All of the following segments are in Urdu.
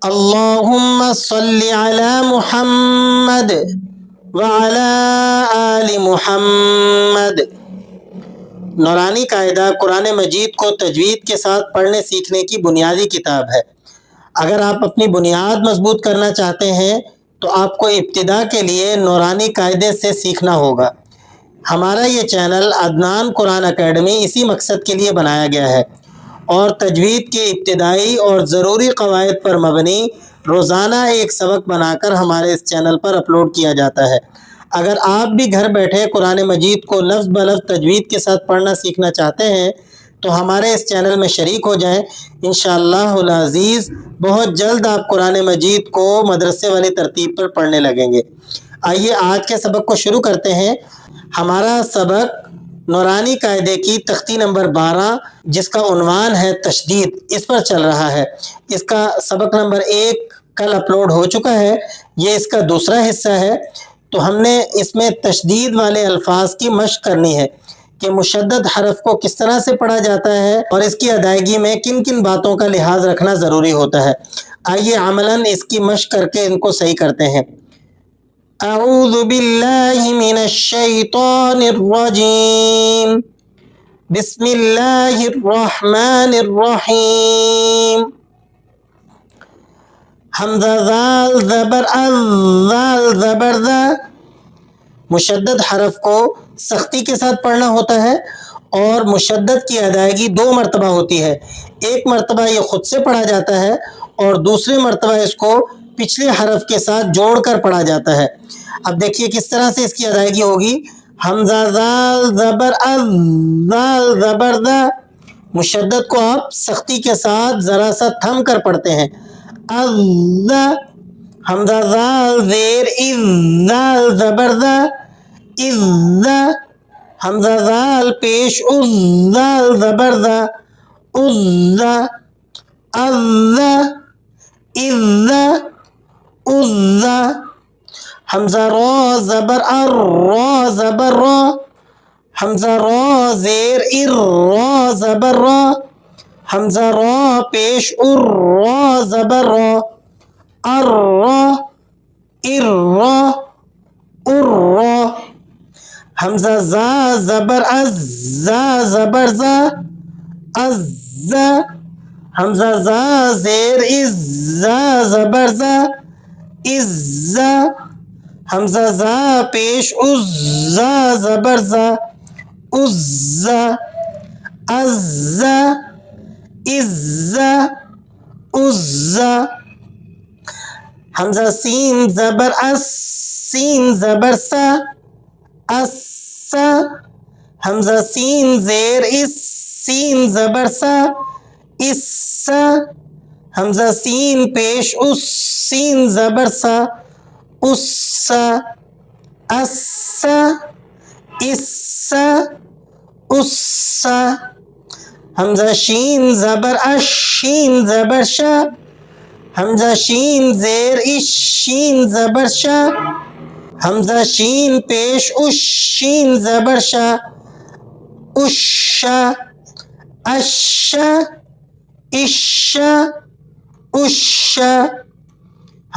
اللہم صلی علی محمد وعلی آل محمد۔ نورانی قاعدہ قرآن مجید کو تجوید کے ساتھ پڑھنے سیکھنے کی بنیادی کتاب ہے۔ اگر آپ اپنی بنیاد مضبوط کرنا چاہتے ہیں تو آپ کو ابتدا کے لیے نورانی قاعدے سے سیکھنا ہوگا۔ ہمارا یہ چینل عدنان قرآن اکیڈمی اسی مقصد کے لیے بنایا گیا ہے اور تجوید کے ابتدائی اور ضروری قواعد پر مبنی روزانہ ایک سبق بنا کر ہمارے اس چینل پر اپلوڈ کیا جاتا ہے۔ اگر آپ بھی گھر بیٹھے قرآن مجید کو لفظ بلفظ تجوید کے ساتھ پڑھنا سیکھنا چاہتے ہیں تو ہمارے اس چینل میں شریک ہو جائیں۔ انشاءاللہ العزیز بہت جلد آپ قرآن مجید کو مدرسے والی ترتیب پر پڑھنے لگیں گے۔ آئیے آج کے سبق کو شروع کرتے ہیں۔ ہمارا سبق نورانی قاعدے کی تختی نمبر 12 جس کا عنوان ہے تشدید، اس پر چل رہا ہے۔ اس کا سبق نمبر 1 کل اپلوڈ ہو چکا ہے، یہ اس کا دوسرا حصہ ہے۔ تو ہم نے اس میں تشدید والے الفاظ کی مشق کرنی ہے کہ مشدد حرف کو کس طرح سے پڑھا جاتا ہے اور اس کی ادائیگی میں کن کن باتوں کا لحاظ رکھنا ضروری ہوتا ہے۔ آئیے عملاً اس کی مشق کر کے ان کو صحیح کرتے ہیں۔ اعوذ باللہ من الشیطان الرجیم، بسم اللہ الرحمن الرحیم۔ حمزہ زال زبر از، زال زبر ز۔ مشدد حرف کو سختی کے ساتھ پڑھنا ہوتا ہے اور مشدد کی ادائیگی 2 مرتبہ ہوتی ہے۔ ایک مرتبہ یہ خود سے پڑھا جاتا ہے اور دوسری مرتبہ اس کو پچھلے حرف کے ساتھ جوڑ کر پڑھا جاتا ہے۔ اب دیکھیے کس طرح سے اس کی ادائیگی ہوگی۔ حمزہ زال زبر از، زال زبر ز۔ مشدد کو آپ سختی کے ساتھ ذرا سا تھم کر پڑھتے ہیں۔ از، حمزہ زال زیر از، زال زبر ز، از۔ حمزہ زال پیش از، زال زبر ز، از۔ از، از، از۔ حمزہ را زبر ار، را زبر را۔ حمزہ را زیر ار، را زبر را۔ حمزہ را پیش ار، را زبر را، ار را، ار را، ار را۔ حمزہ زا زبر از، زا زبر زا، از ز۔ حمزہ زا زیر از، زا زبر زا، از ز۔ حمزہ زا پیش از، زا زبر زا، از ز۔ از ز، از ز، از ز۔ حمزہ سین زبر اس، سین زبر سا، اس سا۔ حمزہ سین زیر اس، سین زبر سا، اس سا۔ حمزہ سین پیش اس، سین زبر سا، اس سا، اس سا، اس سا، اس سا۔ حمزہ شین زبر اش، شین زبر شا۔ حمزہ شین زیر اش، شین زبر شا۔ حمزہ شین پیش اش، شین زبر شا، اش شا، اش شا، اش شا، اش شا۔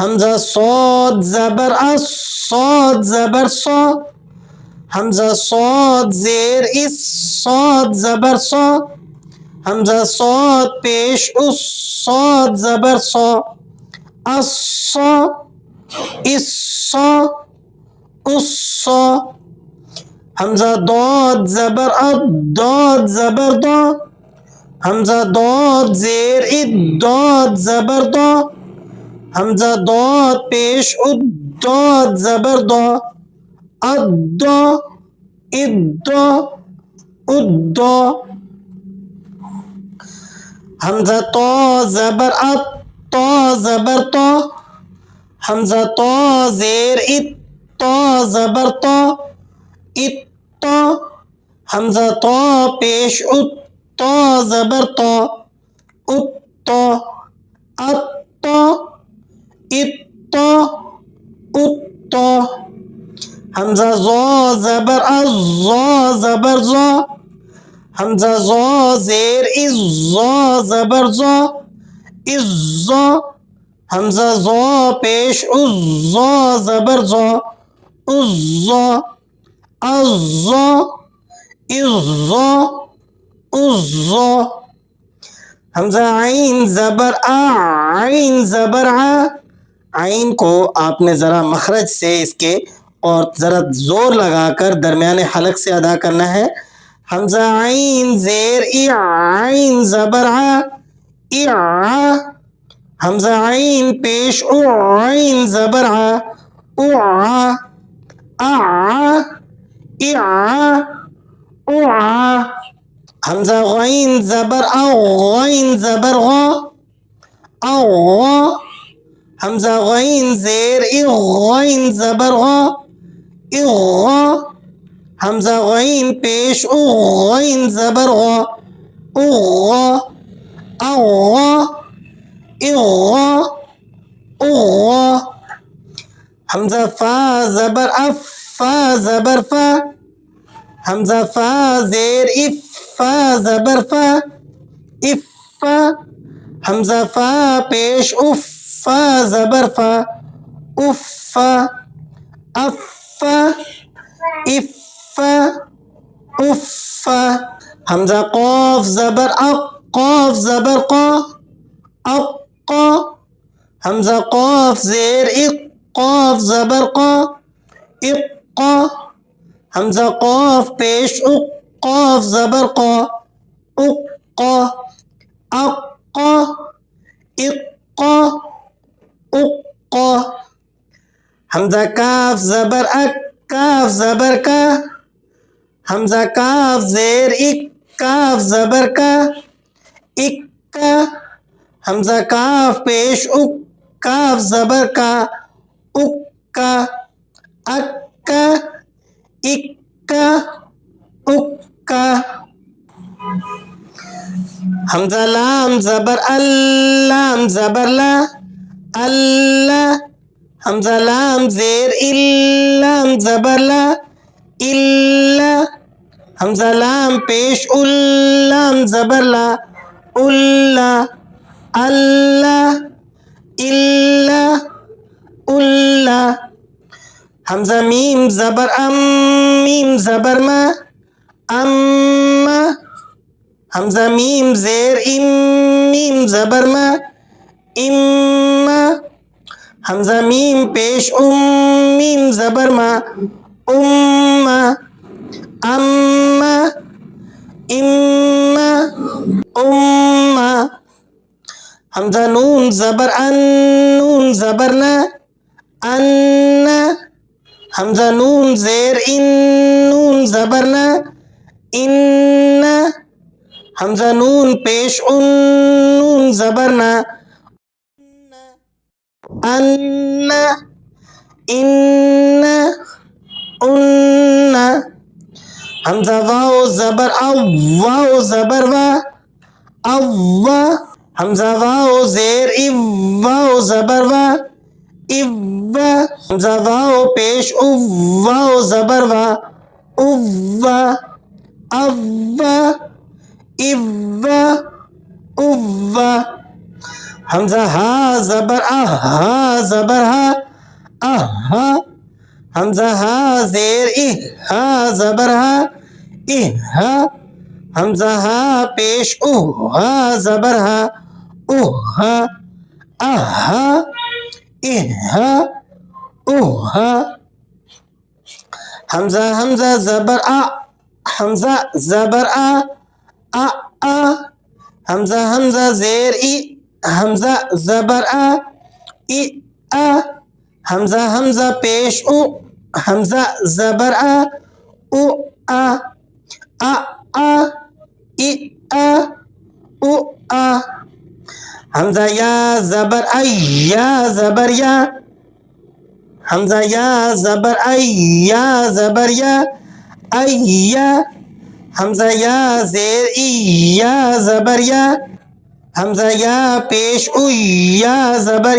حمزہ صاد زبر اس، صاد زبر صا۔ حمزہ صاد زیر اس، صاد زبر صا۔ حمزہ صاد پیش اس، صاد زبر صا، الصا، الصا، الصا۔ حمزہ ضاد زبر اد، ضاد زبر ضا۔ حمزہ ضاد زیر اد، ضاد زبر ضا۔ حمزہ ضاد پیش اد، ضاد زبر ضا، الضا، الضا، الضا۔ حمزہ طا زبر ات، طا زبر طا۔ حمزہ طا زیر ات، طا زبر طا، اطا۔ حمزہ طا پیش ات، طا زبر طا، اطا، اطا، اطا، اطا۔ حمزہ ضا زبر از، ضا زبر ضا۔ حمزہ ضا زیر از، ضا زبر ضا، از ضا۔ حمزہ زو پیش زو زبر زو عزا عزا عزا عزا حمزہ عین زبر عین زبر عین کو آپ نے ذرا مخرج سے اس کے اور ذرا زور لگا کر درمیان حلق سے ادا کرنا ہے. حمزہ عین زیر عین زبر حمزہ عین پیش عین زبر حمزہ غین زبر غین زبر حمزہ غین زیر غین زبر حمزہ غین پیش غین زبر حمزہ فا زبر فا زبر فا حمزہ فا زیر فا زبر فا حمزہ فا پیش فا زبر فا حمزہ قاف زبر قاف زبر حمزہ قاف زیر قاف زبر حمزہ قاف پیش قاف زبر حمزہ کاف زبر کاف زبر حمزہ کاف زیر کاف زبر حمزہ کاف پیش کاف زبر حمزہ لام زبر لام زبر اللہ حمزہ لام زیر لام زبر حمزہ لام پیش لام زبر اللہ حمزہ میم زبر میم زبر حمزہ میم زیر میم زبر حمزہ میم پیش میم زبر حمزہ نون زبر نون زبر حمزہ نون زیر نون زبر حمزہ نون پیش نون زبر حمزہ واو زبر واو زبر حمزہ واو زیر واو زبر حمزہ واو پیش واو زبر حمزہ ہا زبر ہا زبر حمزہ ہا زیر ہا زبر حمزہ ہا پیش ہا زبر حمزہ زبر حمزہ زبر حمزہ زیر حمزہ زبر حمزہ پیش حمزہ زبر حمزہ یا زبر یا زبر حمزہ یا زبر یا زبر حمزہ یا زیر یا زبر حمزہ یا پیش یا زبر